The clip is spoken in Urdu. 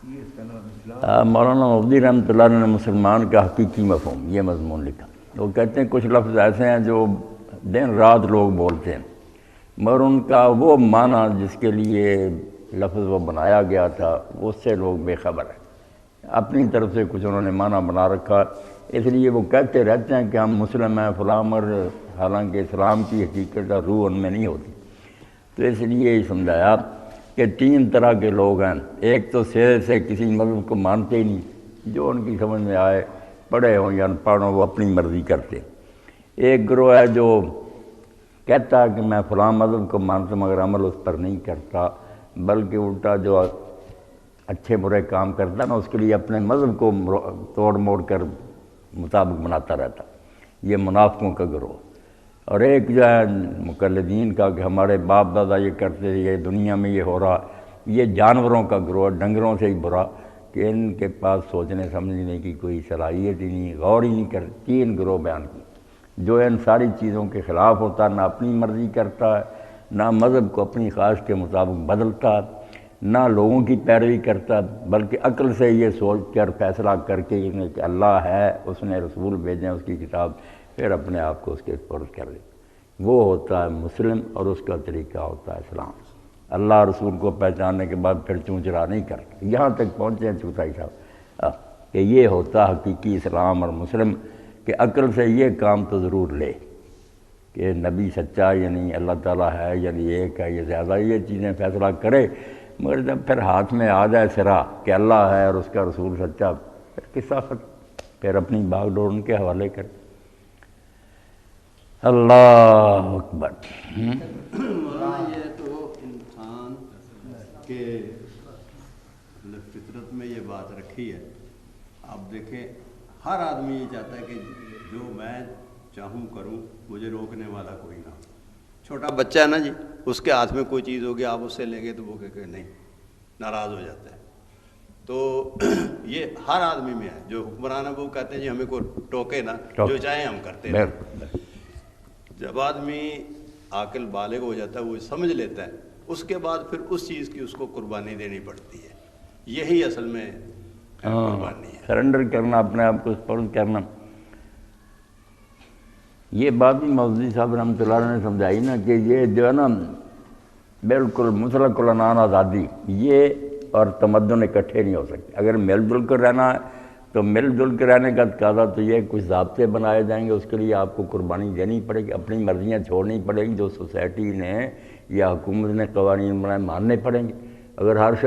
مولانا مودودی رحمۃ اللہ علیہ نے مسلمان کا حقیقی مفہوم یہ مضمون لکھا. وہ کہتے ہیں کچھ لفظ ایسے ہیں جو دن رات لوگ بولتے ہیں مگر ان کا وہ معنی جس کے لیے لفظ وہ بنایا گیا تھا اس سے لوگ بے خبر ہیں. اپنی طرف سے کچھ انہوں نے معنی بنا رکھا، اس لیے وہ کہتے رہتے ہیں کہ ہم مسلم ہیں فلاں، مر حالانکہ اسلام کی حقیقت اور روح ان میں نہیں ہوتی. تو اس لیے یہ سمجھایا کہ تین طرح کے لوگ ہیں. ایک تو سرے سے کسی مذہب کو مانتے ہی نہیں، جو ان کی سمجھ میں آئے پڑھے ہوں یا ان پڑھ ہوں وہ اپنی مرضی کرتے. ایک گروہ ہے جو کہتا ہے کہ میں فلاں مذہب کو مانتا مگر عمل اس پر نہیں کرتا، بلکہ الٹا جو اچھے برے کام کرتا نا اس کے لیے اپنے مذہب کو توڑ موڑ کر مطابق بناتا رہتا. یہ منافقوں کا گروہ. اور ایک جو ہے مقلدین کا کہ ہمارے باپ دادا یہ کرتے تھے، یہ دنیا میں یہ ہو رہا. یہ جانوروں کا گروہ، ڈنگروں سے ہی برا کہ ان کے پاس سوچنے سمجھنے کی کوئی صلاحیت ہی نہیں، غور ہی نہیں کرتے. تین گروہ بیان کی جو ان ساری چیزوں کے خلاف ہوتا، نہ اپنی مرضی کرتا ہے، نہ مذہب کو اپنی خواہش کے مطابق بدلتا، نہ لوگوں کی پیروی کرتا، بلکہ عقل سے یہ سوچ کر فیصلہ کر کے کہ اللہ ہے، اس نے رسول بھیجے ہیں، اس کی کتاب، پھر اپنے آپ کو اس کے سپرد کر دے. وہ ہوتا ہے مسلم اور اس کا طریقہ ہوتا ہے اسلام. اللہ رسول کو پہچاننے کے بعد پھر چونچرا نہیں کرتا. یہاں تک پہنچے ہیں چوتھائی صاحب کہ یہ ہوتا حقیقی اسلام اور مسلم کہ عقل سے یہ کام تو ضرور لے کہ نبی سچا یا نہیں، اللہ تعالیٰ ہے یعنی ایک ہے یہ زیادہ، یہ چیزیں فیصلہ کرے. مگر جب پھر ہاتھ میں آ جائے سرا کہ اللہ ہے اور اس کا رسول سچا، پھر قصہ ختم، پھر اپنی باغ ڈور ان کے حوالے کر. اللہ اکبر. مولانا یہ تو انسان کے فطرت میں یہ بات رکھی ہے. آپ دیکھیں ہر آدمی یہ چاہتا ہے کہ جو میں چاہوں کروں، مجھے روکنے والا کوئی نہ ہو. چھوٹا بچہ ہے نا جی، اس کے ہاتھ میں کوئی چیز ہوگی، آپ اس سے لیں گے تو وہ کہ نہیں، ناراض ہو جاتا ہے. تو یہ ہر آدمی میں ہے. جو حکمران ہے وہ کہتے ہیں جی ہمیں کوئی ٹوکے نہ، جو چاہیں ہم کرتے ہیں. جب آدمی عاقل بالغ ہو جاتا ہے، وہ سمجھ لیتا ہے، اس کے بعد پھر اس چیز کی اس کو قربانی دینی پڑتی ہے. یہی اصل میں قربانی ہے، سرنڈر کرنا، اپنے آپ کو سپرد کرنا. یہ بات بھی مودودی صاحب رحمۃ اللہ علیہ نے سمجھائی نا کہ یہ جو ہے نا بالکل مطلق العنان آزادی، یہ اور تمدن اکٹھے نہیں ہو سکتے. اگر مل جل کر رہنا ہے تو مل جل کے رہنے کا تقاضا تو یہ کچھ ضابطے بنائے جائیں گے، اس کے لیے آپ کو قربانی دینی پڑے گی، اپنی مرضیاں چھوڑنی پڑیں گی، جو سوسائٹی نے یا حکومت نے قوانین بنائے ماننے پڑیں گے. اگر ہر شخص